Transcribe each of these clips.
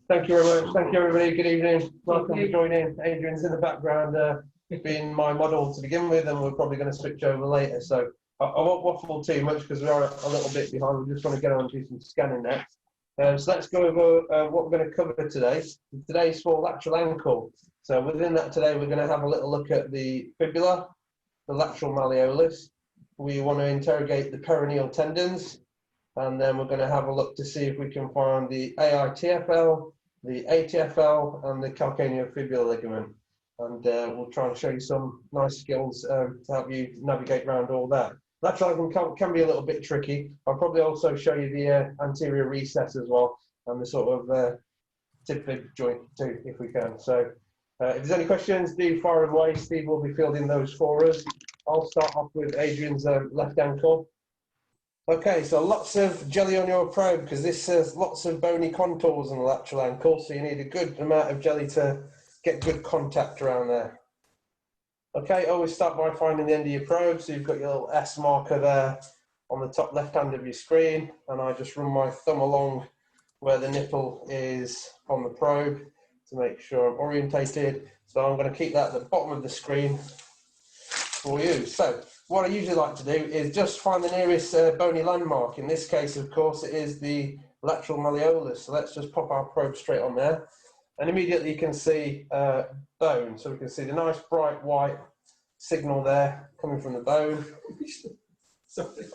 Thank you very much. Thank you, everybody. Good evening. Welcome for joining. Adrian's in the background, being my model to begin with, and we're probably going to switch over later. So I won't waffle too much because we are a little bit behind. We just want to get on and do some scanning next. So let's go over what we're going to cover today. Today's for lateral ankle. So within that today, we're going to have a little look at the fibula, the lateral malleolus. We want to interrogate the peroneal tendons. And then we're going to have a look to see if we can find the Atfl, the Atfl, and the calcaneofibular ligament. And we'll try and show you some nice skills to help you navigate around all that. Lateral ankle can be a little bit tricky. I'll probably also show you the anterior recess as well, and the sort of tib fib joint too, if we can. So if there's any questions, do fire away. Steve will be fielding those for us. I'll start off with Adrian's left ankle. Okay, so lots of jelly on your probe because this has lots of bony contours on the lateral ankle, so you need a good amount of jelly to get good contact around there. Okay, always start by finding the end of your probe, so you've got your little S marker there on the top left hand of your screen, and I just run my thumb along where the nipple is on the probe to make sure I'm orientated. So I'm going to keep that at the bottom of the screen for you. So what I usually like to do is just find the nearest bony landmark. In this case, of course, it is the lateral malleolus. So let's just pop our probe straight on there. And immediately you can see bone. So we can see the nice bright white signal there coming from the bone.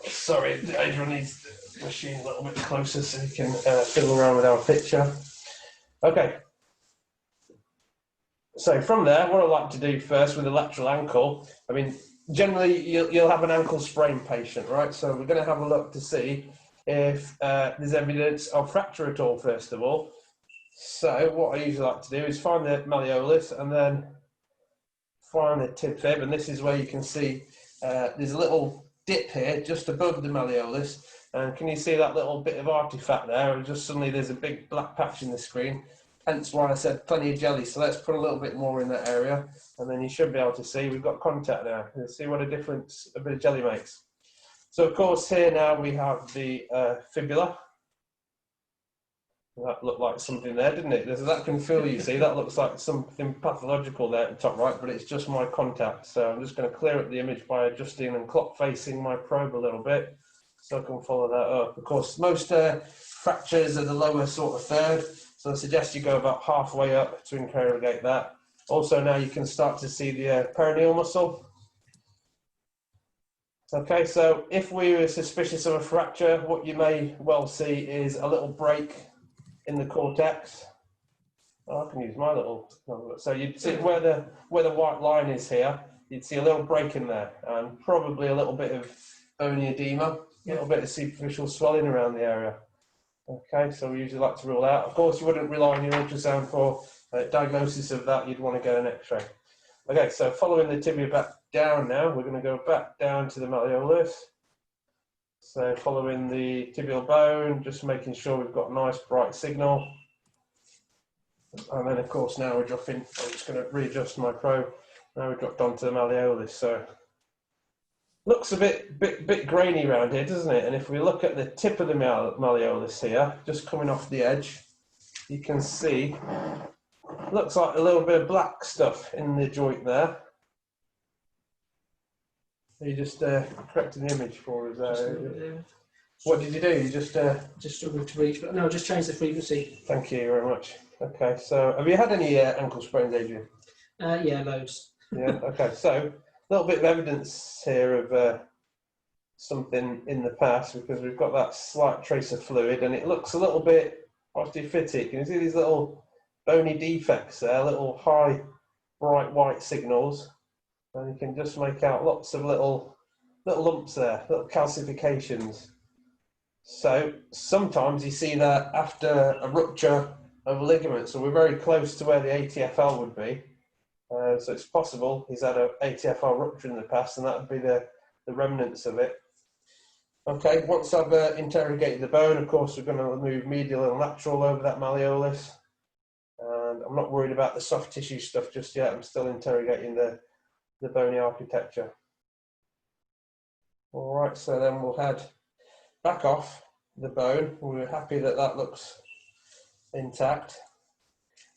Sorry, Adrian needs the machine a little bit closer so you can fiddle around with our picture. Okay. So from there, what I like to do first with the lateral ankle, I mean, generally you'll have an ankle sprain patient, right? So we're going to have a look to see if there's evidence of fracture at all, first of all. So what I usually like to do is find the malleolus and then find the tib fib, and this is where you can see there's a little dip here just above the malleolus, and can you see that little bit of artifact there? And just suddenly there's a big black patch in the screen, hence why I said plenty of jelly. So let's put a little bit more in that area, and then you should be able to see we've got contact now. You see what a difference a bit of jelly makes. So of course here now we have the fibula. That looked like something there, didn't it? That can feel, you see, that looks like something pathological there at the top right, but it's just my contact. So I'm just going to clear up the image by adjusting and clock facing my probe a little bit so I can follow that up. Of course, most fractures are the lower sort of third, so I suggest you go about halfway up to interrogate that. Also now you can start to see the perineal muscle. Okay, so if we were suspicious of a fracture, what you may well see is a little break in the cortex. Oh, I can use my little. So you'd see where the white line is here. You'd see a little break in there, and probably a little bit of bony edema, a little bit of superficial swelling around the area. Okay, so we usually like to rule out. Of course, you wouldn't rely on your ultrasound for diagnosis of that. You'd want to get an X-ray. Okay, so following the tibia back down now, we're going to go back down to the malleolus. So following the tibial bone, just making sure we've got a nice bright signal. And then of course now we're dropping, I'm just going to readjust my probe. Now we've dropped onto the malleolus. So looks a bit grainy around here, doesn't it? And if we look at the tip of the malleolus here, just coming off the edge, you can see, looks like a little bit of black stuff in the joint there. You just corrected the image for us. What did you do? You just struggled to reach, but no, just change the frequency. Thank you very much. Okay, so have you had any ankle sprains, Adrian? Yeah, loads. Yeah. Okay, so a little bit of evidence here of something in the past, because we've got that slight trace of fluid, and it looks a little bit osteophytic. You see these little bony defects there, little high bright white signals. And you can just make out lots of little lumps there, little calcifications. So sometimes you see that after a rupture of a ligament. So we're very close to where the Atfl would be. So it's possible he's had an Atfl rupture in the past, and that would be the remnants of it. Okay, once I've interrogated the bone, of course, we're going to move medial and lateral over that malleolus. And I'm not worried about the soft tissue stuff just yet. I'm still interrogating the bony architecture. All right, so then we'll head back off the bone. We're happy that that looks intact.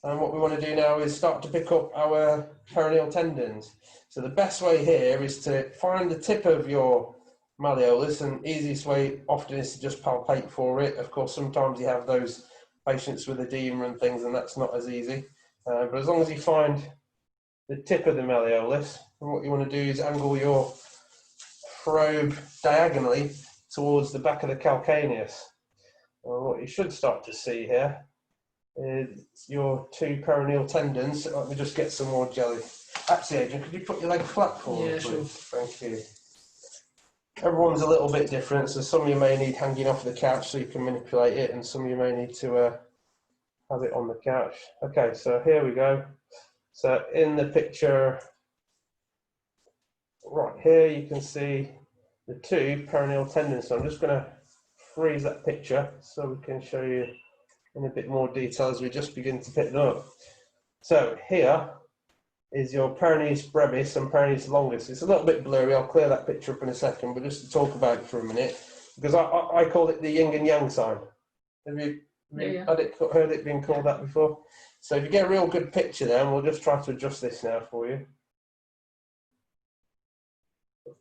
And what we want to do now is start to pick up our peroneal tendons. So the best way here is to find the tip of your malleolus, and easiest way often is to just palpate for it. Of course, sometimes you have those patients with edema and things, and that's not as easy. But as long as you find the tip of the malleolus, and what you want to do is angle your probe diagonally towards the back of the calcaneus. And what you should start to see here is your two peroneal tendons. Let me just get some more jelly. Actually, Adrian, could you put your leg flat for me, Yeah, please? sure. Thank you. Everyone's a little bit different, so some of you may need hanging off the couch so you can manipulate it, and some of you may need to have it on the couch. Okay, so here we go. So in the picture, right here, you can see the two peroneal tendons. So I'm just going to freeze that picture so we can show you in a bit more detail as we just begin to pick them up. So here is your Peroneus Brevis and Peroneus Longus. It's a little bit blurry. I'll clear that picture up in a second, but just to talk about it for a minute, because I call it the yin and yang sign. Have you heard it being called that before? So if you get a real good picture there, and we'll just try to adjust this now for you. Yeah,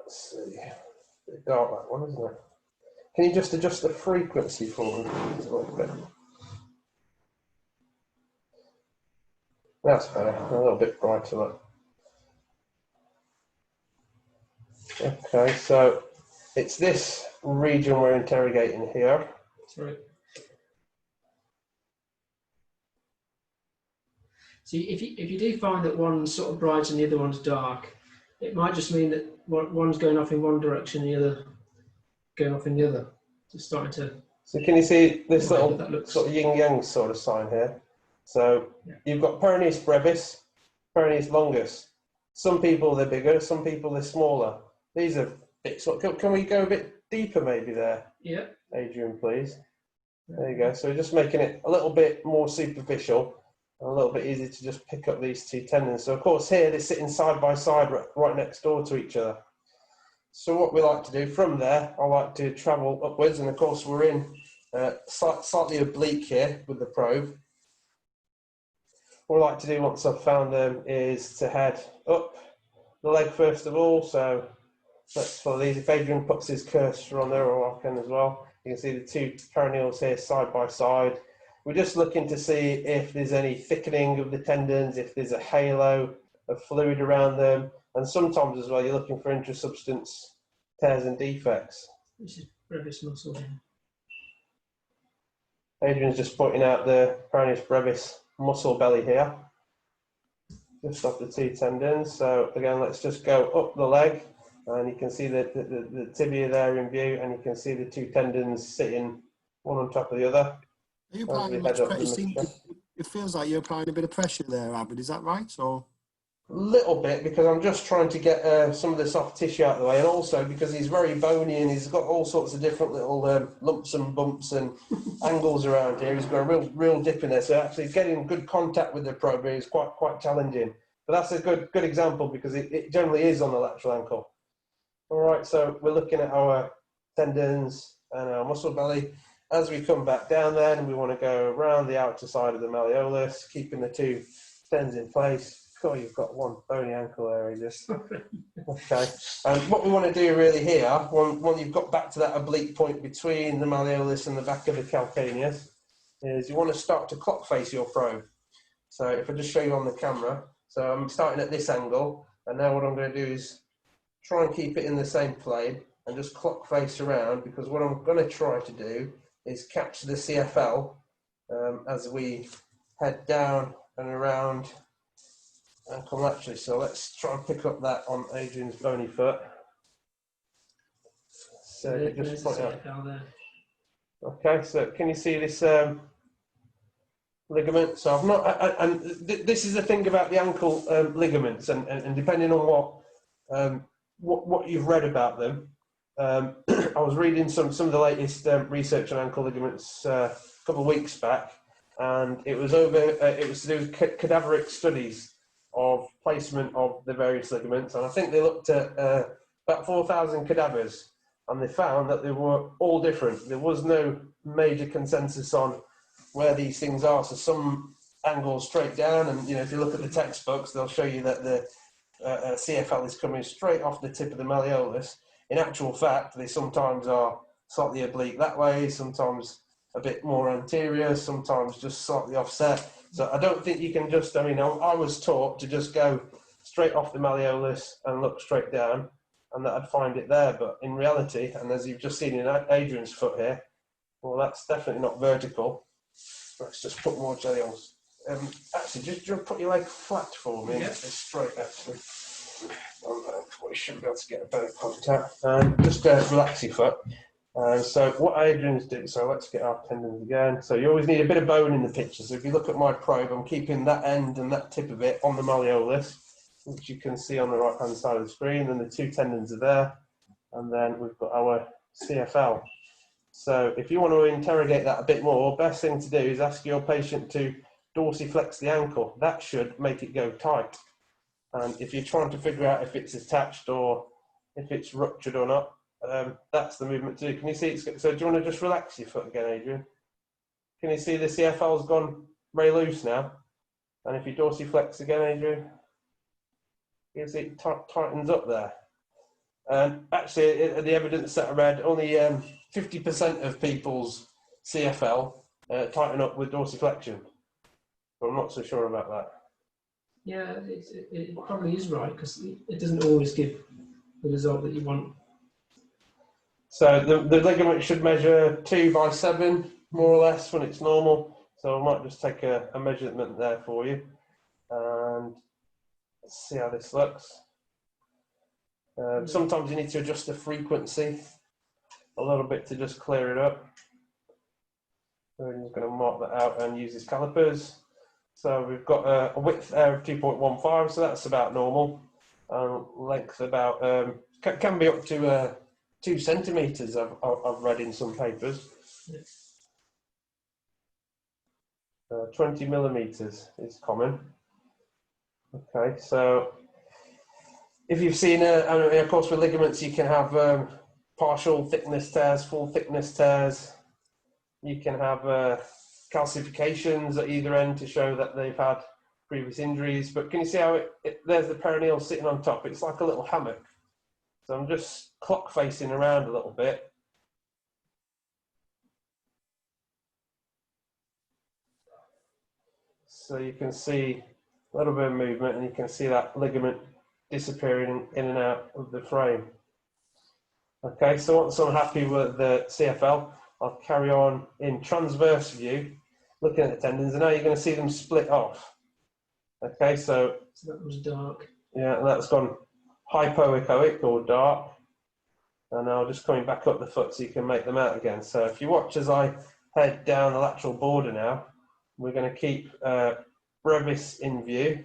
let's see. A bit dark, that one, isn't it? Can you just adjust the frequency for me a little bit? That's better, a little bit brighter. Look. Okay, so it's this region we're interrogating here. That's right. So if you do find that one's sort of bright and the other one's dark, it might just mean that one's going off in one direction, the other going off in the other. Just starting to. So can you see this little looks... sort of yin-yang sort of sign here? So you've got Peroneus Brevis, Peroneus Longus. Some people they're bigger, some people they're smaller. These are bits. Can we go a bit deeper maybe there? Yeah. Adrian, please. There you go. So just making it a little bit more superficial, and a little bit easier to just pick up these two tendons. So of course here they're sitting side by side right next door to each other. So what we like to do from there, I like to travel upwards, and of course we're in slightly oblique here with the probe. What I like to do once I've found them is to head up the leg first of all. So let's follow these. If Adrian puts his cursor on there, or I can as well, you can see the two peroneals here side by side. We're just looking to see if there's any thickening of the tendons, if there's a halo of fluid around them, and sometimes as well you're looking for intrasubstance tears and defects. This is brevis muscle here. Adrian's just pointing out the Peroneus Brevis muscle belly here, just off the two tendons. So again, let's just go up the leg, and you can see the tibia there in view, and you can see the two tendons sitting one on top of the other. Are you applying much pressure? It feels like you're applying a bit of pressure there, Abid. Is that right? Or a little bit, because I'm just trying to get some of the soft tissue out of the way, and also because he's very bony and he's got all sorts of different little lumps and bumps and angles around here. He's got a real dip in there, so actually getting good contact with the probe is quite challenging. But that's a good example, because it generally is on the lateral ankle. All right, so we're looking at our tendons and our muscle belly. As we come back down, then we want to go around the outer side of the malleolus, keeping the two tendons in place. God, you've got one bony ankle there, just okay. And what we want to do really here, when you've got back to that oblique point between the malleolus and the back of the calcaneus, is you want to start to clock face your probe. So if I just show you on the camera, so I'm starting at this angle, and now what I'm going to do is try and keep it in the same plane and just clock face around, because what I'm going to try to do is catch the CFL as we head down and around ankle laterally. So let's try and pick up that on Adrian's bony foot. So you just point out. Okay, so can you see this ligament? So I've not, and this is the thing about the ankle ligaments, and depending on what you've read about them. I was reading some of the latest research on ankle ligaments a couple of weeks back, and it was to do with cadaveric studies of placement of the various ligaments, and I think they looked at about 4,000 cadavers, and they found that they were all different. There was no major consensus on where these things are. So some angle straight down, and you know, if you look at the textbooks, they'll show you that the CFL is coming straight off the tip of the malleolus. In actual fact, they sometimes are slightly oblique that way, sometimes a bit more anterior, sometimes just slightly offset. So I don't think you can just, I mean, I was taught to just go straight off the malleolus and look straight down, and that I'd find it there. But in reality, and as you've just seen in Adrian's foot here, well, that's definitely not vertical. Let's just put more jelly on. Actually, just put your leg flat for me. Yeah. It's straight, actually. We should be able to get a better contact. Just relax your foot. So what Adrian's doing, so let's get our tendons again. So you always need a bit of bone in the picture. So if you look at my probe, I'm keeping that end and that tip of it on the malleolus, which you can see on the right-hand side of the screen, and the two tendons are there. And then we've got our CFL. So if you want to interrogate that a bit more, best thing to do is ask your patient to dorsiflex the ankle. That should make it go tight. And if you're trying to figure out if it's attached or if it's ruptured or not, that's the movement to do. Can you see it's, so do you want to just relax your foot again, Adrian? Can you see the CFL's gone very loose now? And if you dorsiflex again, Adrian, you can see it tightens up there. And actually, the evidence that I read, only 50% of people's CFL tighten up with dorsiflexion. But I'm not so sure about that. Yeah, it probably is right, because it doesn't always give the result that you want. So the ligament should measure 2 by 7, more or less, when it's normal. So I might just take a measurement there for you. And let's see how this looks. Sometimes you need to adjust the frequency a little bit to just clear it up. So I'm just going to mark that out and use his calipers. So we've got a width there of 2.15, so that's about normal. Length about, can be up to 2 centimetres, I've read in some papers. 20 millimetres is common. Okay, so if you've seen, of course with ligaments you can have partial thickness tears, full thickness tears. You can have calcifications at either end to show that they've had previous injuries. But can you see how there's the perineal sitting on top? It's like a little hammock. So I'm just clock facing around a little bit. So you can see a little bit of movement, and you can see that ligament disappearing in and out of the frame. Okay, so once I'm happy with the CFL, I'll carry on in transverse view, looking at the tendons, and now you're going to see them split off. Okay, so that was dark. Yeah, and that's gone hypoechoic or dark. And now just coming back up the foot so you can make them out again. So if you watch as I head down the lateral border now, we're going to keep brevis in view.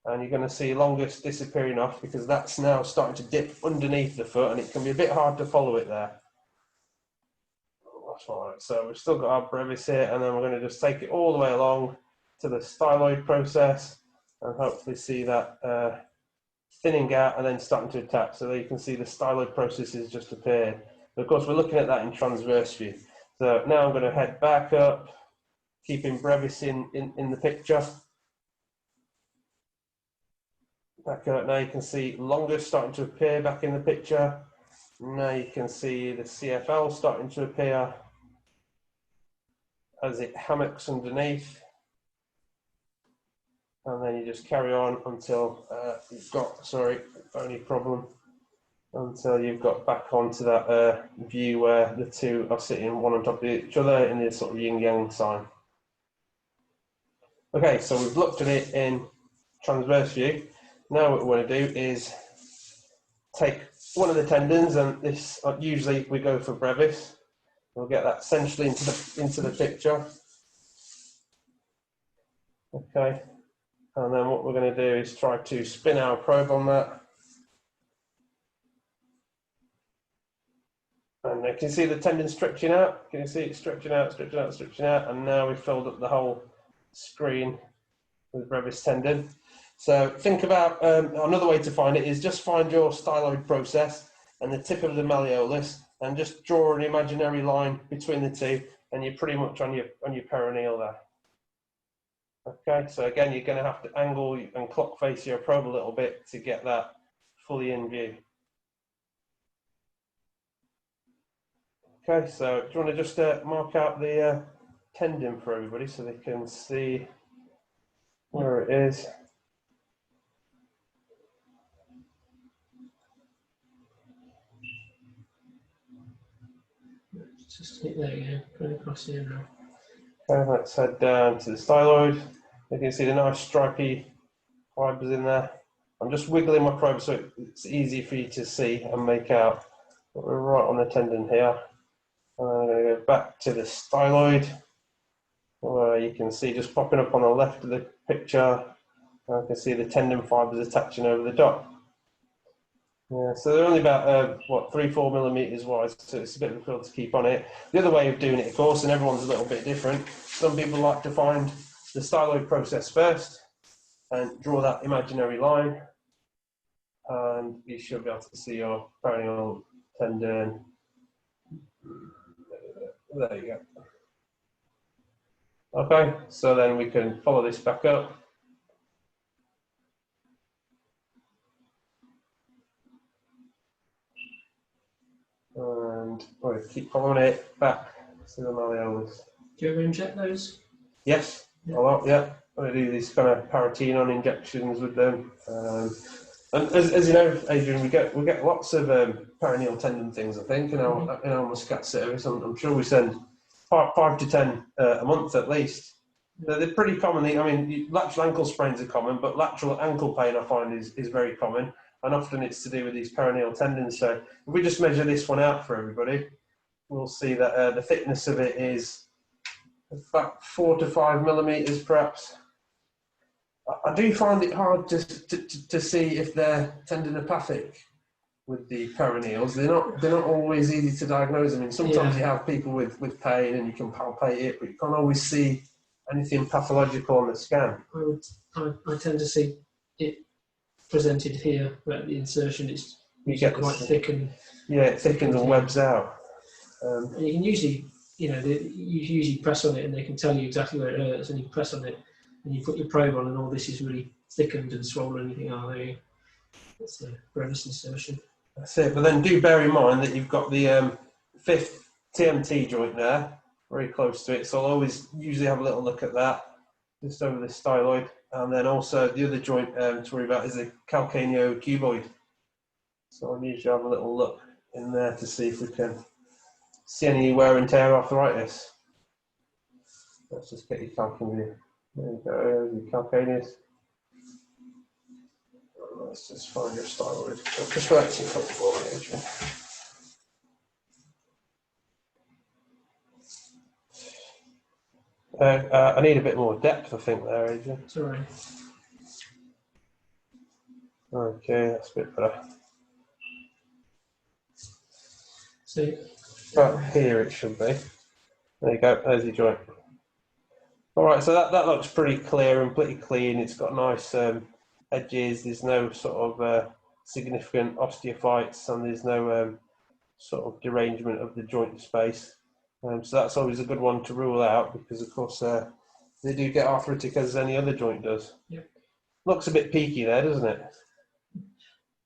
And you're going to see longus disappearing off, because that's now starting to dip underneath the foot, and it can be a bit hard to follow it there. That's all right. So we've still got our brevis here, and then we're going to just take it all the way along to the styloid process, and hopefully see that thinning out and then starting to attach. So there you can see the styloid process has just appeared. But of course, we're looking at that in transverse view. So now I'm going to head back up, keeping brevis in the picture. Back up, now you can see longus starting to appear back in the picture. Now you can see the CFL starting to appear as it hammocks underneath. And then you just carry on until you've got, bony problem, until you've got back onto that view where the two are sitting one on top of each other in this sort of yin-yang sign. Okay, so we've looked at it in transverse view. Now what we want to do is take one of the tendons, and this usually we go for brevis. We'll get that centrally into the picture. Okay, and then what we're going to do is try to spin our probe on that. And you can see the tendon stretching out. Can you see it stretching out, stretching out, stretching out? And now we've filled up the whole screen with brevis tendon. So think about another way to find it is just find your styloid process and the tip of the malleolus, and just draw an imaginary line between the two, and you're pretty much on your perineal there. Okay, so again, you're going to have to angle and clock face your probe a little bit to get that fully in view. Okay, so do you want to just mark out the tendon for everybody so they can see where it is? Just there you go, going across here now. Okay, let's head down to the styloid. You can see the nice stripy fibres in there. I'm just wiggling my probe so it's easy for you to see and make out. But we're right on the tendon here. And I'm going to go back to the styloid, where you can see just popping up on the left of the picture. I can see the tendon fibres attaching over the dot. Yeah, so they're only about, what, 3-4 millimetres wide, so it's a bit difficult to keep on it. The other way of doing it, of course, and everyone's a little bit different, some people like to find the styloid process first and draw that imaginary line, and you should be able to see your peroneal tendon. There you go. Okay, so then we can follow this back up. And we'll keep following it back to the malleolus. Do you ever inject those? Yes, a lot, yeah. I do these kind of parotenon injections with them. And as you know, Adrian, we get lots of perineal tendon things, I think, in our Muscat service. I'm sure we send 5 to 10 a month at least. They're pretty commonly, I mean, lateral ankle sprains are common, but lateral ankle pain I find is very common. And often it's to do with these peroneal tendons. So if we just measure this one out for everybody, we'll see that the thickness of it is about 4 to 5 millimetres perhaps. I do find it hard to see if they're tendinopathic with the peroneals. They're not always easy to diagnose. I mean, sometimes you have people with pain and you can palpate it, but you can't always see anything pathological on the scan. I tend to see it presented here, where the insertion is quite thick and it thickens and webs out. And you can usually, you usually press on it, and they can tell you exactly where it hurts, and you press on it, and you put your probe on, and all this is really thickened and swollen. You think, oh, there you go. That's the Brevis insertion. That's it. But then do bear in mind that you've got the 5th TMT joint there, very close to it. So I'll always usually have a little look at that, just over the styloid. And then also the other joint to worry about is the calcaneocuboid. So I'll usually have a little look in there to see if we can see any wear and tear arthritis. Let's just get your calcaneus. There you go, your calcaneus. Let's just find your styloid. Just relax your foot for me, Adrian. I need a bit more depth, I think, there, Adrian. It's all right. Okay, that's a bit better. See? About here it should be. There you go, there's your joint. All right, so that looks pretty clear and pretty clean. It's got nice edges. There's no sort of significant osteophytes, and there's no sort of derangement of the joint space. So that's always a good one to rule out, because of course they do get arthritic as any other joint does. Yep. Looks a bit peaky there, doesn't it?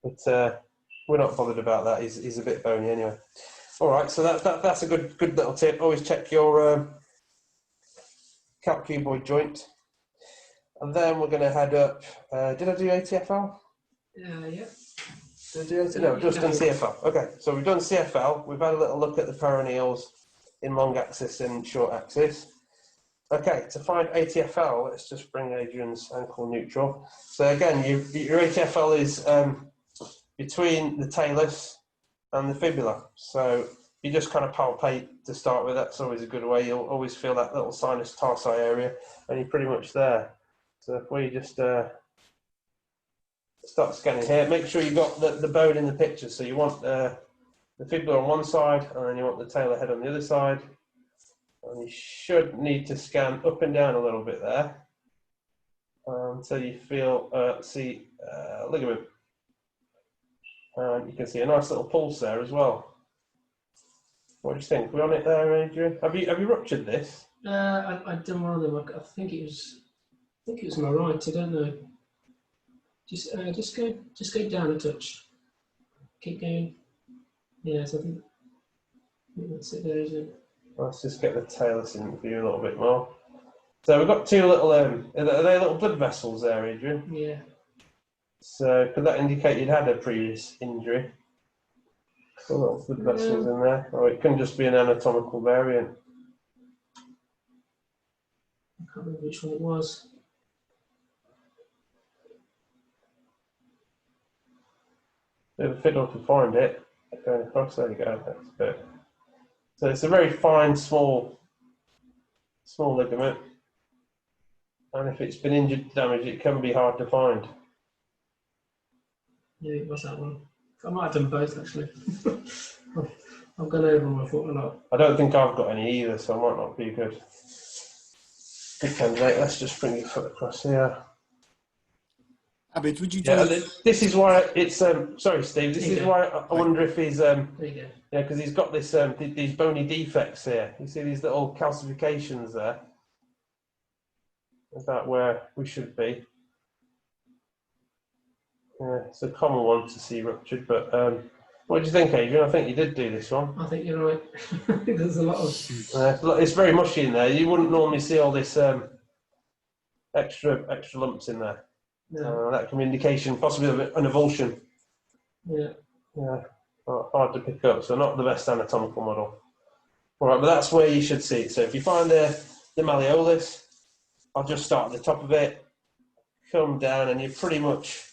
But we're not bothered about that. He's a bit bony anyway. All right, so that's a good little tip. Always check your calcuboid joint. And then we're going to head up. Did I do ATFL? Yeah. Did I do ATFL? No, just done CFL. Okay, so we've done CFL. We've had a little look at the peroneals in long axis and short axis. Okay, to find ATFL, let's just bring Adrian's ankle neutral. So again, your ATFL is between the talus and the fibula. So you just kind of palpate to start with. That's always a good way. You'll always feel that little sinus tarsi area, and you're pretty much there. So if we just start scanning here, make sure you've got the bone in the picture. So you want the fibula on one side, and then you want the talar head on the other side. And you should need to scan up and down a little bit there until you see ligament. And you can see a nice little pulse there as well. What do you think? We're on it there, Adrian? Have you ruptured this? I've done one of them. I think it was think it was my right. I don't know. Just go down a touch. Keep going. Yes, I think that's it there, isn't it? Let's just get the talus in view a little bit more. So we've got two little, are they little blood vessels there, Adrian? Yeah. So could that indicate you'd had a previous injury? Little blood vessels in there, or it can just be an anatomical variant. I can't remember which one it was. Bit of a fiddle to find it. Going across, there you go. That's a bit. So it's a very fine, small ligament, and if it's been injured, damaged, it can be hard to find. Yeah, it was that one. I might have done both actually. I've gone over my foot a lot. I don't think I've got any either, so I might not be a good candidate. Let's just bring your foot across here. Abid, would you do? Yeah, this is why it's sorry, Steve. This is why I wonder if he's There you go. yeah, because he's got this these bony defects here. You see these little calcifications there. About where we should be. Yeah, it's a common one to see ruptured, but what do you think, Adrian? I think you did do this one. I think you're right. There's a lot of. It's very mushy in there. You wouldn't normally see all this extra lumps in there. No. That can be indication, possibly of an avulsion. Yeah. Yeah, hard to pick up. So not the best anatomical model. All right, but that's where you should see it. So if you find the malleolus, I'll just start at the top of it, come down, and you're pretty much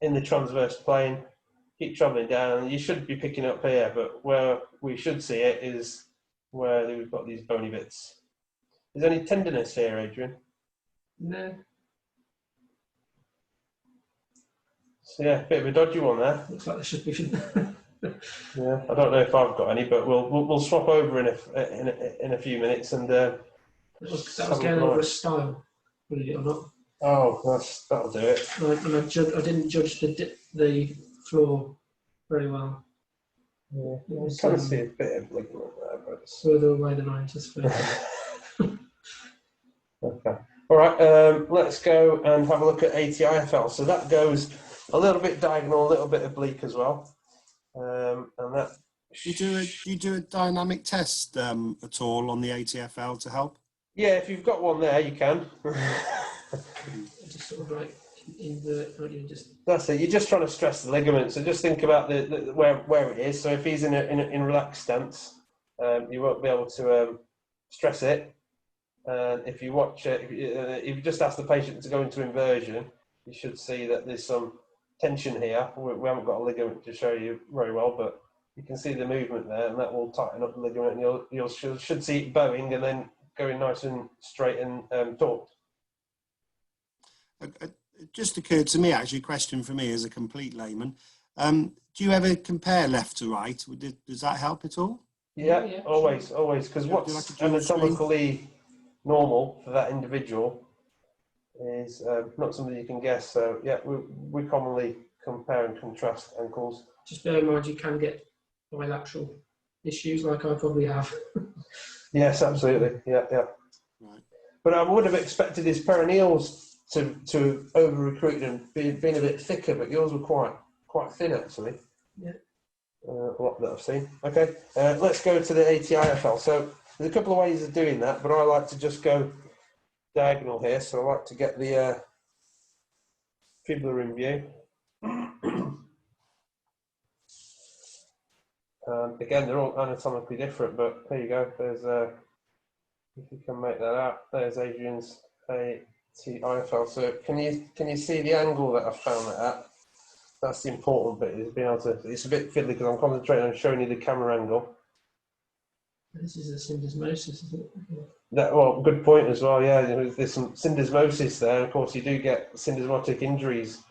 in the transverse plane. Keep travelling down, and you should be picking up here, but where we should see it is where we've got these bony bits. Is there any tenderness here, Adrian? No. So yeah, bit of a dodgy one there. Looks like there should be. Yeah, I don't know if I've got any, but we'll swap over in a few minutes, and that was going over a style, believe it or not. oh, that'll do it. And I didn't judge the floor very well. Yeah, It was, kind of see a bit of ligament there, but it's further away than I anticipated. okay. All right, let's go and have a look at ATIFL. So that goes a little bit diagonal, a little bit oblique as well, and that. Do you do a dynamic test at all on the ATFL to help? Yeah, if you've got one there, you can. Just sort of like invert, don't you? Just. That's it. You're just trying to stress the ligament. So just think about the where it is. So if he's in a relaxed stance, you won't be able to stress it. If you watch it, if you just ask the patient to go into inversion, you should see that there's some tension here. We haven't got a ligament to show you very well, but you can see the movement there, and that will tighten up the ligament, and you should see it bowing and then going nice and straight and taut. It just occurred to me, actually, a question for me as a complete layman. Do you ever compare left to right? Does that help at all? Yeah, always, because what's anatomically normal for that individual is not something you can guess. So yeah, we commonly compare and contrast ankles. Just bear in mind you can get bilateral issues like I probably have. Yes, absolutely. Yeah. Right. But I would have expected his peroneals to over recruit and being a bit thicker, but yours were quite thin actually. Yeah. A lot that I've seen. Okay, let's go to the ATIFL. So there's a couple of ways of doing that, but I like to just go diagonal here. So I like to get the fibula in view. Again, they're all anatomically different, but there you go. There's if you can make that out, there's Adrian's ATIFL. So can you see the angle that I found that at? That's the important bit, is being able to. It's a bit fiddly because I'm concentrating on showing you the camera angle. This is a syndesmosis, isn't it? Well, good point as well. Yeah, there's some syndesmosis there. Of course, you do get syndesmotic injuries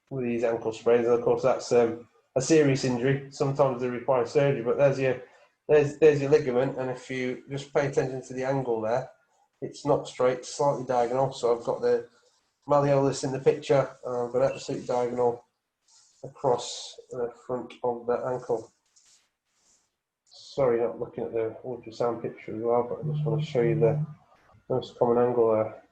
with these ankle sprains, and of course, that's a serious injury. Sometimes they require surgery. But there's your ligament, and if you just pay attention to the angle there, it's not straight, it's slightly diagonal. So I've got the malleolus in the picture, and I've got absolute diagonal across the front of the ankle. Sorry, not looking at the ultrasound picture as well, but I just want to show you the most common angle there.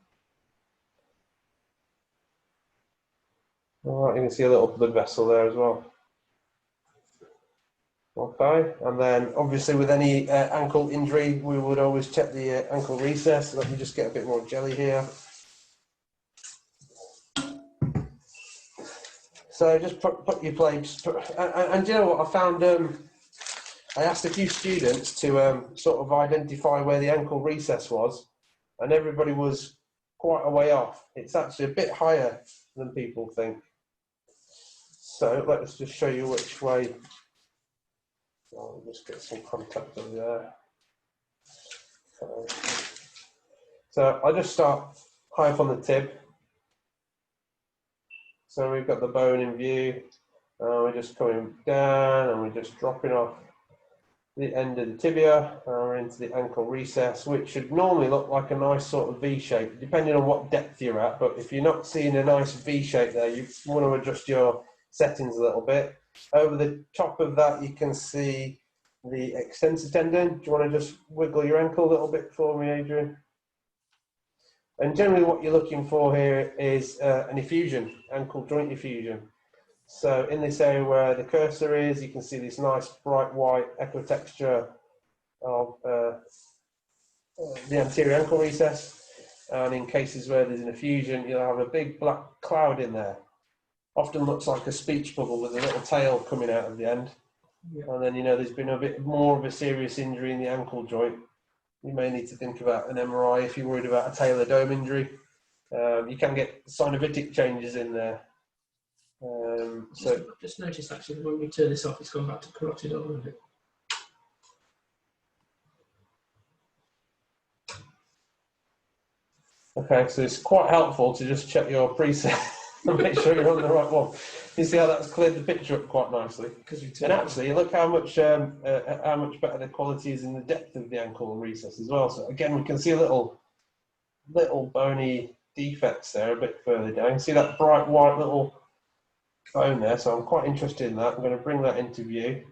All right, you can see a little blood vessel there as well. Okay, and then obviously with any ankle injury, we would always check the ankle recess. Let me just get a bit more jelly here. So just put your plates, and you know what I found? I asked a few students to sort of identify where the ankle recess was, and everybody was quite a way off. It's actually a bit higher than people think. So let's just show you which way. I'll just get some contact over there. So I'll just start high up on the tib. So we've got the bone in view. We're just coming down and we're just dropping off the end of the tibia. We're into the ankle recess, which should normally look like a nice sort of V shape, depending on what depth you're at. But if you're not seeing a nice V shape there, you want to adjust your settings a little bit. Over the top of that, you can see the extensor tendon. Do you want to just wiggle your ankle a little bit for me, Adrian? And generally what you're looking for here is an effusion, ankle joint effusion. So in this area where the cursor is, you can see this nice bright white ecotexture of the anterior ankle recess. And in cases where there's an effusion, you'll have a big black cloud in there. Often looks like a speech bubble with a little tail coming out of the end. Yeah. And then, you know, there's been a bit more of a serious injury in the ankle joint. You may need to think about an MRI if you're worried about a talar dome injury. You can get synovitic changes in there. So just noticed actually when we turn this off, it's gone back to carotid a little bit. Okay, so it's quite helpful to just check your preset and make sure you're on the right one. You see how that's cleared the picture up quite nicely. And actually, look how much better the quality is in the depth of the ankle recess as well. So again, we can see little bony defects there a bit further down. You can see that bright white little bone there. So I'm quite interested in that. I'm going to bring that into view.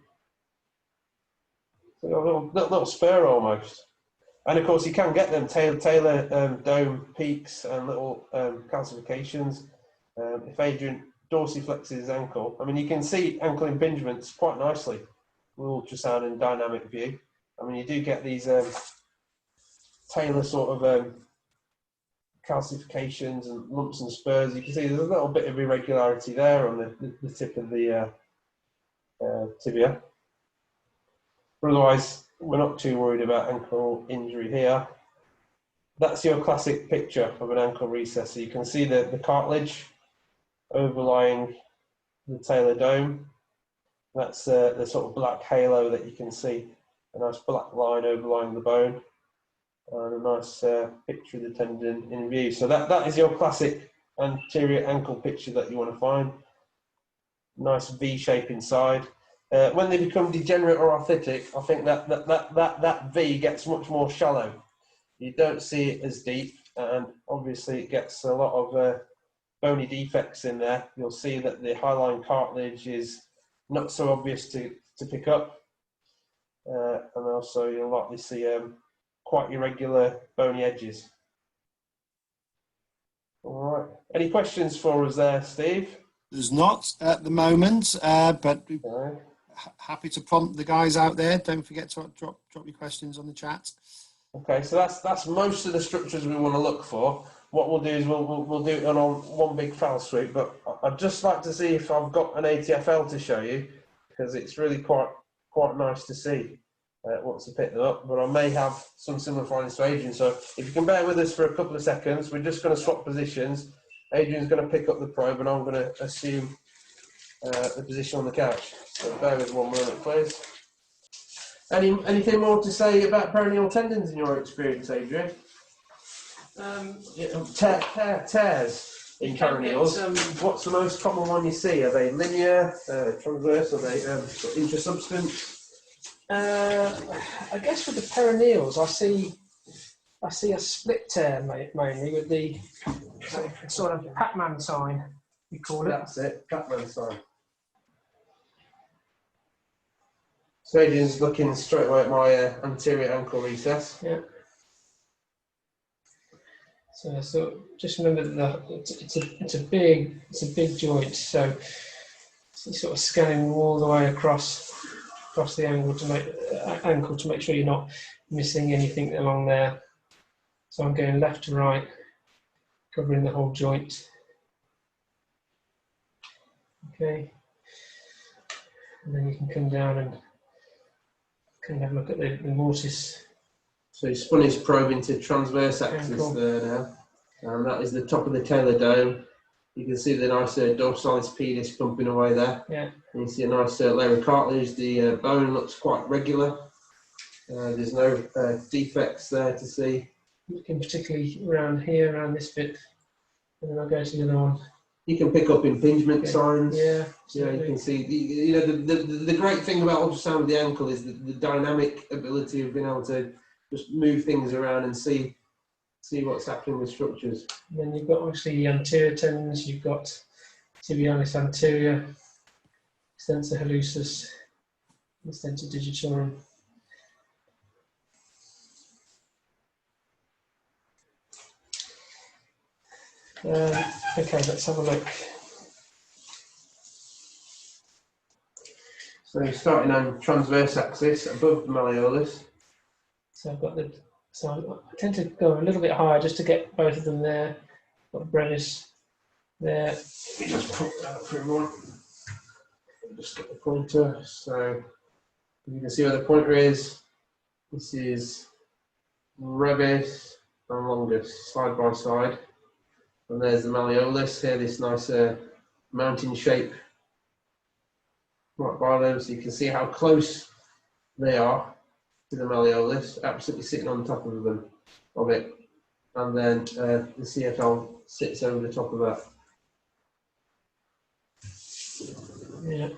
So a little spur almost. And of course, you can get them talar dome peaks and little calcifications. If Adrian dorsiflexes his ankle, I mean, you can see ankle impingements quite nicely with ultrasound and dynamic view. I mean, you do get these talar sort of calcifications and lumps and spurs. You can see there's a little bit of irregularity there on the tip of the tibia. But otherwise, we're not too worried about ankle injury here. That's your classic picture of an ankle recess. So you can see the cartilage overlying the talar dome. That's the sort of black halo that you can see. A nice black line overlying the bone. And a nice picture of the tendon in view. So that is your classic anterior ankle picture that you want to find. Nice V shape inside. When they become degenerate or arthritic, I think that V gets much more shallow. You don't see it as deep, and obviously it gets a lot of bony defects in there. You'll see that the hyaline cartilage is not so obvious to pick up, and also you'll likely see quite irregular bony edges. All right. Any questions for us there, Steve? There's not at the moment, but happy to prompt the guys out there. Don't forget to drop your questions on the chat. Okay, so that's most of the structures we want to look for. What we'll do is we'll do it on one big file sweep, but I'd just like to see if I've got an ATFL to show you, because it's really quite nice to see once I pick them up. But I may have some similar findings to Adrian. So if you can bear with us for a couple of seconds, we're just going to swap positions. Adrian's going to pick up the probe, and I'm going to assume the position on the couch. So bear with 1 moment, please. Anything more to say about peroneal tendons in your experience, Adrian? Tears in peroneals. What's the most common one you see? Are they linear, transverse? Are they intrasubstance? I guess with the peroneals, I see a split tear mainly with the sort of Pac-Man sign, we call it. That's it, Pac-Man sign. So Adrian's looking straight away at my anterior ankle recess. Yeah. So just remember that it's a big joint. So sort of scanning all the way across the ankle to make sure you're not missing anything along there. So I'm going left to right, covering the whole joint. Okay, and then you can come down and kind of have a look at the mortise. So he spun his probe into transverse axis Ankle. there now, and that is the top of the talar dome. You can see the nice dorsalis pedis pumping away there. Yeah. And you see a nice layer of cartilage. The bone looks quite regular. There's no defects there to see. Looking particularly around here, around this bit, and then I'll go to the other one. You can pick up impingement signs. Yeah, yeah. You can see. The great thing about ultrasound of the ankle is the dynamic ability of being able to just move things around and see what's happening with structures. And then you've got obviously the anterior tendons. You've got tibialis anterior, extensor hallucis, extensor digitorum. Okay, let's have a look. So you're starting on transverse axis above the malleolus. So I've got so I tend to go a little bit higher just to get both of them there. Got brevis there. Let me just put that up for everyone. Just get the pointer. So you can see where the pointer is. This is brevis and longus side by side. And there's the malleolus here, this nice mountain shape right by them, so you can see how close they are to the malleolus, absolutely sitting on top of them, it. And then the CFL sits over the top of that. Yeah.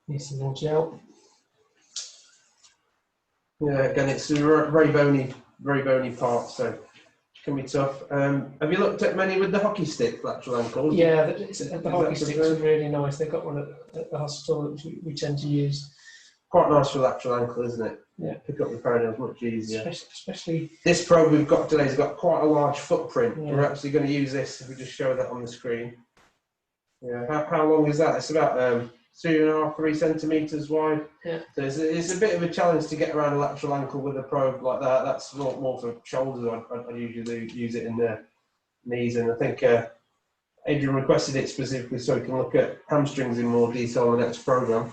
Need some more gel. Yeah, again, it's a very bony part, so it can be tough. Have you looked at many with the hockey stick lateral ankles? Yeah, the hockey sticks are really nice. They've got one at the hospital which we tend to use. Quite nice for lateral ankle, isn't it? Yeah. Pick up the perineals much easier. Especially this probe we've got today has got quite a large footprint. Yeah. We're actually going to use this if we just show that on the screen. Yeah. How long is that? It's about 2.5–3 centimeters wide. Yeah. So it's a bit of a challenge to get around a lateral ankle with a probe like that. That's more for shoulders. I usually use it in the knees, and I think Adrian requested it specifically so we can look at hamstrings in more detail in the next program.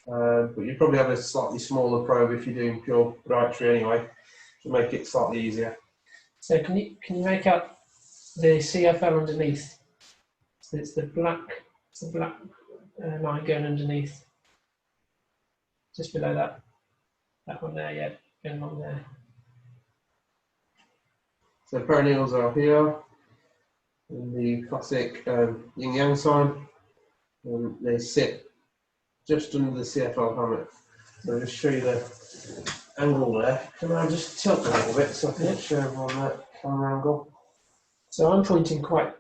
But you probably have a slightly smaller probe if you're doing pure podiatry anyway, to make it slightly easier. So can you make out the CFL underneath? So it's the black line going underneath, just below that one there. Yeah, going along there. So perineals are here in the classic yin yang sign. They sit just under the CFL hammock. So I'll just show you the angle there. Can I just tilt a little bit so I can show everyone that camera angle? So I'm pointing quite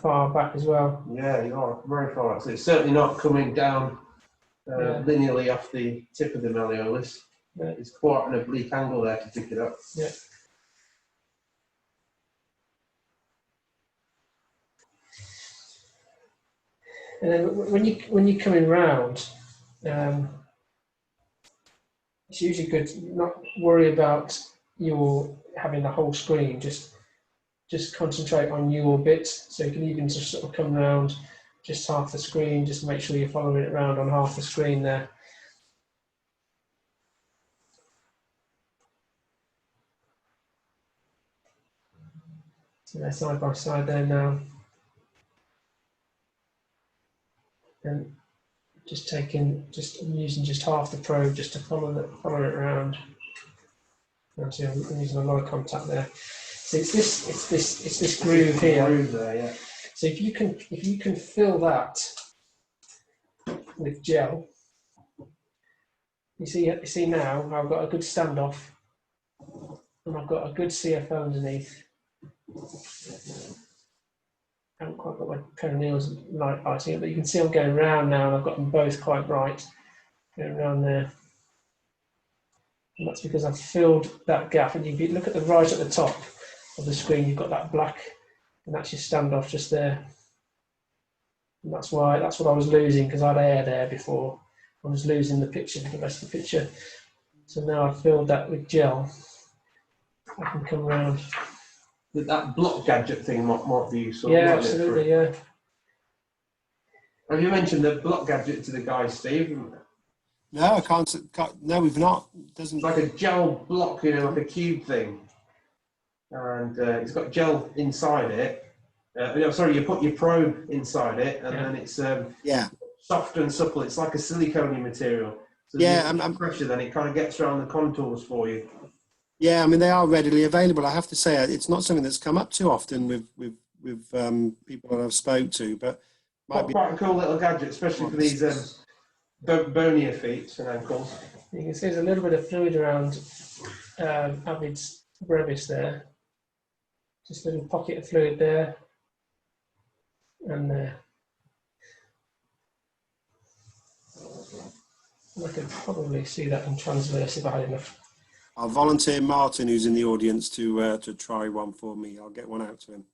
far back as well. Yeah, you are very far back. So it's certainly not coming down linearly off the tip of the malleolus. Yeah. It's quite an oblique angle there to pick it up. Yeah. And then when you're coming round, it's usually good to not worry about your having the whole screen. Just concentrate on your bit. So you can even just sort of come round just half the screen. Just make sure you're following it around on half the screen there. So they're side by side there now. And I'm using just half the probe just to follow it around. Actually, I'm using a lot of contact there. So it's this groove here. Groove there, yeah. So if you can fill that with gel, you see now I've got a good standoff, and I've got a good CFO underneath. I haven't quite got my perineals lighting it, but you can see I'm going round now, and I've got them both quite bright, going around there. And that's because I've filled that gap. And if you look at the right at the top of the screen, you've got that black, and that's your standoff just there. And that's what I was losing, because I had air there before. I was losing the rest of the picture. So now I've filled that with gel. I can come around. That block gadget thing might be useful. Yeah, absolutely, yeah. Have you mentioned the block gadget to the guys, Steve? No, I can't. No, we've not. Doesn't. It's like a gel block, you know, like a cube thing, and it's got gel inside it. Sorry, you put your probe inside it, and then it's soft and supple. It's like a silicone material. So I'm pressure, then it kind of gets around the contours for you. Yeah, I mean, they are readily available. I have to say, it's not something that's come up too often with people that I've spoke to, but might be quite a cool little gadget, especially for these bonier feet and ankles. You can see there's a little bit of fluid around Abid's brevis there. Just a little pocket of fluid there and there. I could probably see that in transverse if I had enough. I'll volunteer Martin, who's in the audience, to try one for me. I'll get one out to him.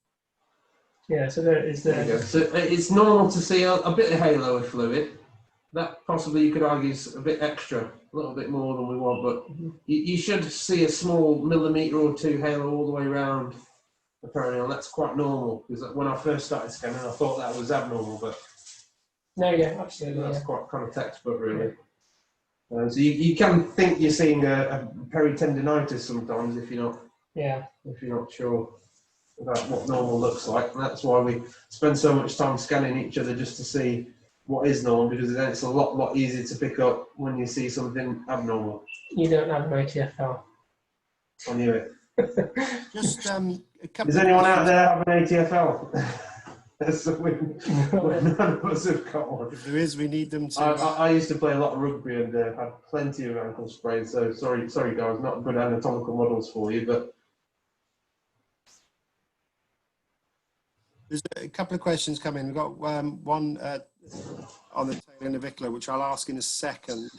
Yeah, so there it is there. There you go. So it's normal to see a bit of halo of fluid. That possibly you could argue is a bit extra, a little bit more than we want, but you should see a small millimetre or two halo all the way around the perineal. That's quite normal, because when I first started scanning, I thought that was abnormal, but no, yeah, absolutely. That's quite kind of textbook, really. So you can think you're seeing a peritendinitis sometimes if you're not sure about what normal looks like, and that's why we spend so much time scanning each other, just to see what is normal, because then it's a lot easier to pick up when you see something abnormal. You don't have an ATFL. I knew it. Just a couple. Does anyone out there have an ATFL? None of us have got one. If there is, we need them to. I used to play a lot of rugby and had plenty of ankle sprains. So sorry guys, not good anatomical models for you, but. There's a couple of questions coming. We've got one on the talar navicular, which I'll ask in a second.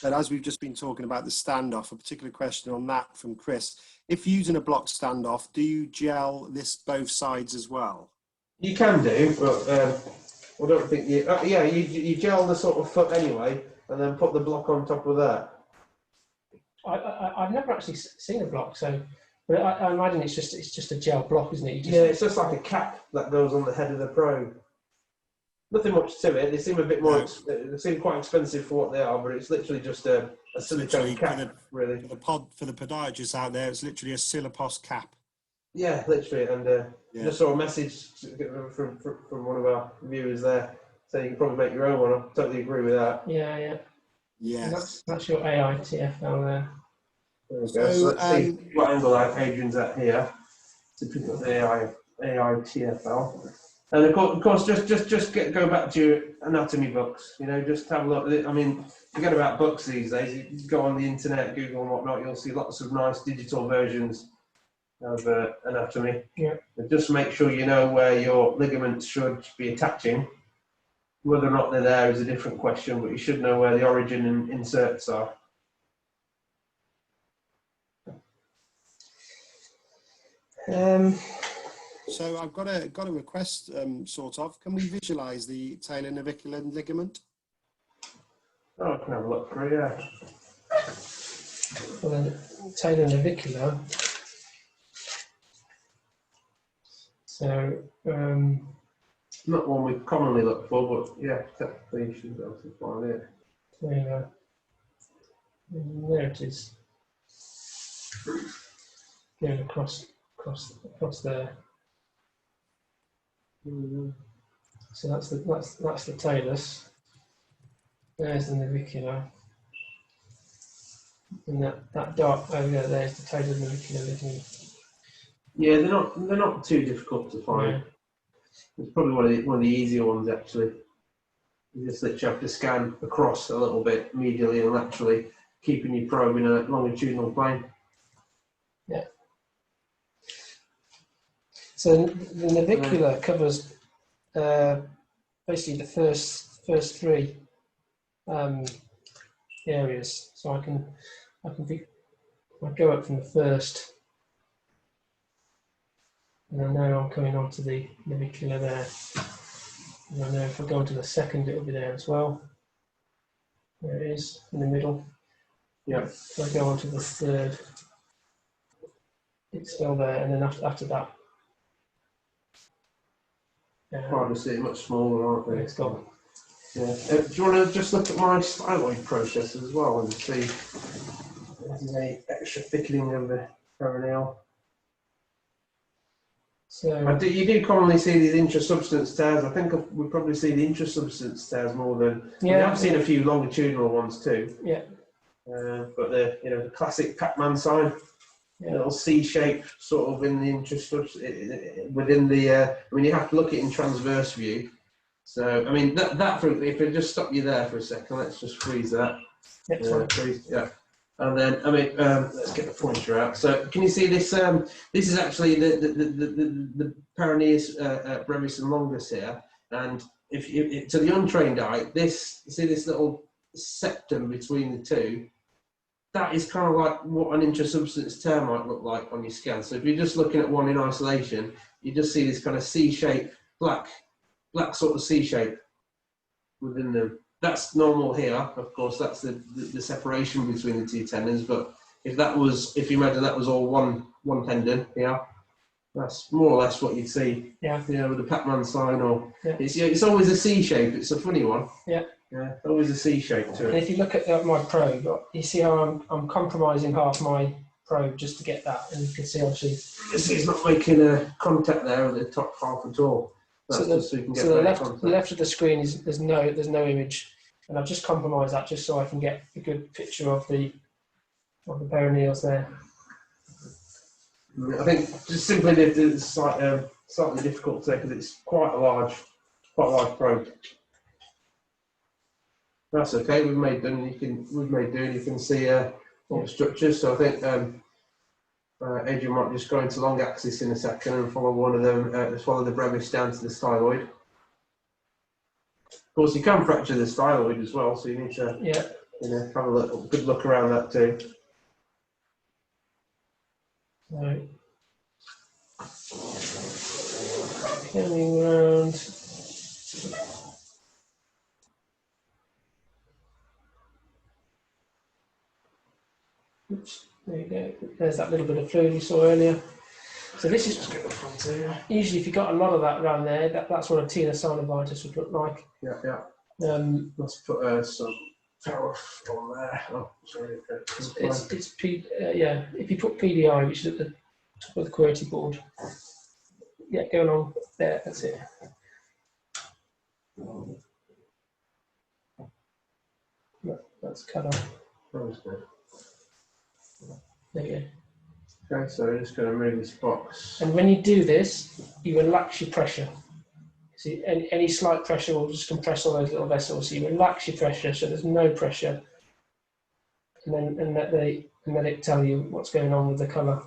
But as we've just been talking about the standoff, a particular question on that from Chris. If using a block standoff, do you gel this both sides as well? You can do, but I don't think you. You gel the sort of foot anyway, and then put the block on top of that. I've never actually seen a block, so. But I imagine it's just a gel block, isn't it? It's just like a cap that goes on the head of the probe. Nothing much to it. They seem a bit more. They seem quite expensive for what they are, but it's literally just a silicone cap, really. For the podiatrists out there, it's literally a Silipos cap. Yeah, literally, and just saw a message from one of our viewers there saying you can probably make your own one. I totally agree with that. Yeah. Yes. That's your AITFL there. There we go. So let's see what angle Adrian's at here to pick up the AITFL. And of course, just go back to your anatomy books. You know, just have a look. I mean, forget about books these days. You go on the internet, Google and whatnot. You'll see lots of nice digital versions of anatomy. Yeah. But just make sure you know where your ligaments should be attaching. Whether or not they're there is a different question, but you should know where the origin and inserts are. So I've got a request, sort of. Can we visualise the talar navicular ligament? Oh, I can have a look for it, yeah. Well, the talar navicular. So, not one we commonly look for, but yeah, technically you should be able to find it. There it is. Going across there. So that's the talus. There's the navicular, and that dot over there's the talar navicular ligament. Yeah, they're not too difficult to find. It's probably one of the easier ones actually. You just literally have to scan across a little bit medially and laterally, keeping your probe in a longitudinal plane. Yeah. So the navicular covers basically the first three areas. So I go up from the first, and I know I'm coming on to the navicular there. And I know if I go on to the second, it'll be there as well. There it is, in the middle. Yeah. If I go on to the third, it's still there, and then after that, Hard to see, much smaller, aren't they? it's gone. Yeah. Do you want to just look at my styloid process as well and see if there's any extra thickening of the perineal? So You do commonly see these intrasubstance tears. I think we probably see the intrasubstance tears more than. yeah, I've seen a few longitudinal ones too. Yeah. But the classic Pac-Man sign, little C shape sort of in the within the. I mean, you have to look at it in transverse view. So I mean that for, if I just stop you there for a second, let's just freeze that. Freeze, yeah. And then, I mean, let's get the pointer out. So, can you see this? This is actually the Peroneus Brevis and longus here. And if you, to the untrained eye, see this little septum between the two. That is kind of like what an intrasubstance tear might look like on your scan. So, if you're just looking at one in isolation, you just see this kind of C-shape, black sort of C-shape within them. That's normal here, of course. That's the separation between the two tendons. But if you imagine that was all one tendon here, that's more or less what you'd see. Yeah. With the Pac-Man sign, or it's always a C shape. It's a funny one. Yeah. Yeah. Always a C shape to And it. if you look at my probe, you see how I'm compromising half my probe just to get that, and you can see obviously It's not making a contact there with the top half at all. So the left of the screen is there's no image, and I've just compromised that just so I can get a good picture of the perineals there. I think just simply it's slightly difficult to say because it's quite a large probe. That's okay. We've made do, and you can see all the structures. So I think Adrian might just go into long axis in a second and follow one of them. Follow the brevis down to the styloid. Of course, you can fracture the styloid as well, so you need to have a good look around that too. Right. Coming round. Oops, there you go. There's that little bit of fluid you saw earlier. So this is usually if you've got a lot of that around there, that's what a tenosynovitis would look like. Yeah. Let's put some power on there. Oh, sorry. If you put PDI, which is at the top of the QWERTY board, go along there. That's it. That's cut off. There you go. Okay, so we're just going to move this box. And when you do this, you relax your pressure. See, any slight pressure will just compress all those little vessels. So you relax your pressure, so there's no pressure, and let it tell you what's going on with the colour.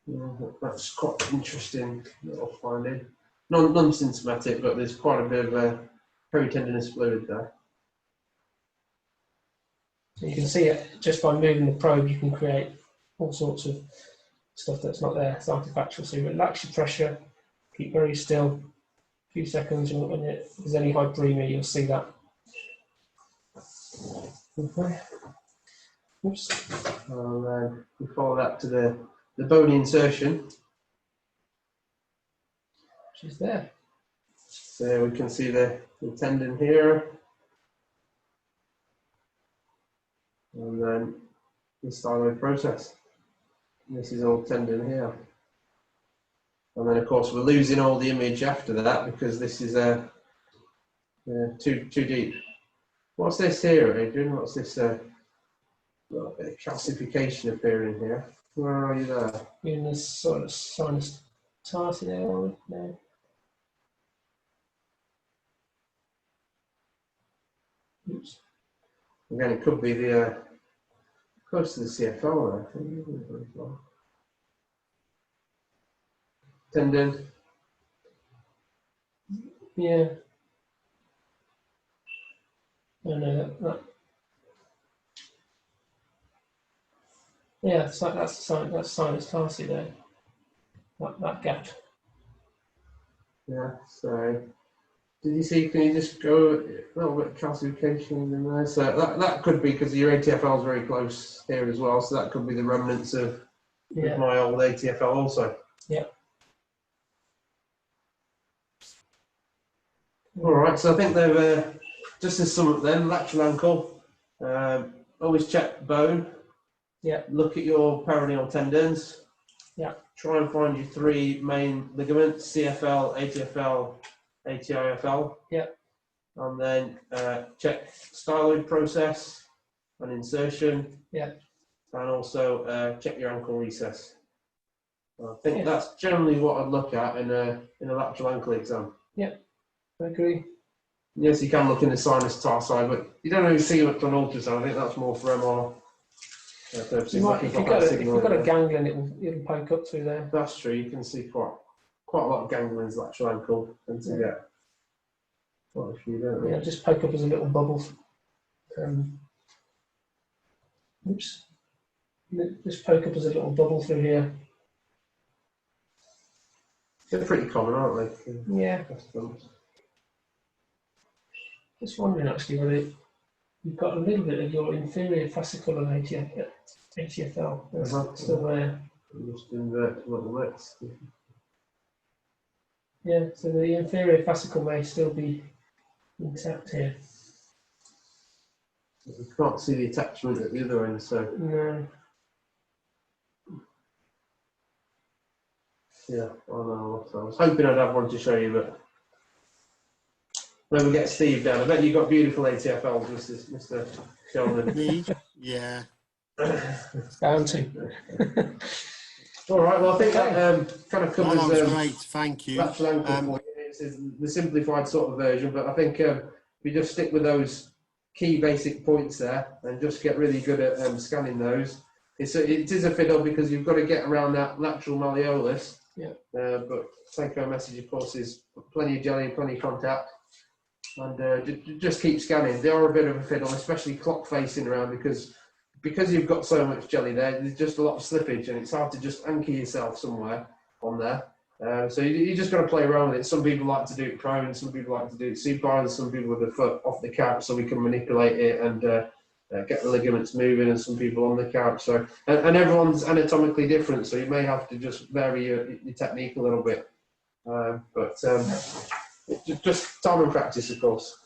Yeah, that's quite an interesting little finding. Non-symptomatic, but there's quite a bit of peritendinous fluid there. So you can see it just by moving the probe. You can create all sorts of stuff that's not there. It's artifactual. So you relax your pressure, keep very still. A few seconds, and when there's any hyperemia, you'll see that. Okay. Oops. And then we follow that to the bony insertion. Which is there. So we can see the tendon here. And then the styloid process. And this is all tendon here. And then, of course, we're losing all the image after that because this is too deep. What's this here, Adrian? What's this? A little bit of calcification appearing here. Where are you there? You're in this sort of sinus tarsi there, are we? No. Oops. Again, it could be the close to the CFL there. Tendon. Yeah. Oh no, that. Yeah, so that's sinus tarsi there. That gap. Yeah, so did you see, can you just go a little bit of calcification in there? So that could be because your ATFL is very close here as well, so that could be the remnants of my old ATFL also. Yeah. All right, so I think they've, just as some of them, lateral ankle, always check bone. Yeah. Look at your peroneal tendons. Yeah. Try and find your 3 main ligaments, CFL, ATFL, ATIFL. Yeah. And then check styloid process and insertion. Yeah. And also check your ankle recess. I think that's generally what I'd look at in a lateral ankle exam. Yeah, I agree. Yes, you can look in the sinus tarsi, but you don't really see much on ultrasound. I think that's more for MR purposes. If you've got a ganglion, it'll poke up through there. That's true. You can see quite a lot of ganglions lateral ankle, and to get quite a few, don't they? Yeah, just poke up as a little bubble. Oops. Just poke up as a little bubble through here. They're pretty common, aren't they? Yeah. Just wondering actually whether you've got a little bit of your inferior fascicle and ATFL. That's still there. Just invert a little bit. Yeah, so the inferior fascicle may still be intact here. You can't see the attachment at the other end, so. No. Yeah, I know. I was hoping I'd have one to show you, but maybe get Steve down. I bet you've got beautiful ATFLs, Mr. Sheldon. Me? Yeah. Bound to. All right, well, I think that kind of covers. That was great, thank you. Lateral ankle it's the simplified sort of version, but I think we just stick with those key basic points there and just get really good at scanning those. It is a fiddle because you've got to get around that lateral malleolus. Yeah. But take-home message, of course, is plenty of jelly, plenty of contact, and just keep scanning. They are a bit of a fiddle, especially clock facing around because you've got so much jelly there. There's just a lot of slippage, and it's hard to just anchor yourself somewhere on there. So you just got to play around with it. Some people like to do it prone, some people like to do it supine, some people with the foot off the couch, so we can manipulate it and get the ligaments moving, and some people on the couch. So and everyone's anatomically different, so you may have to just vary your technique a little bit. But just time and practice, of course.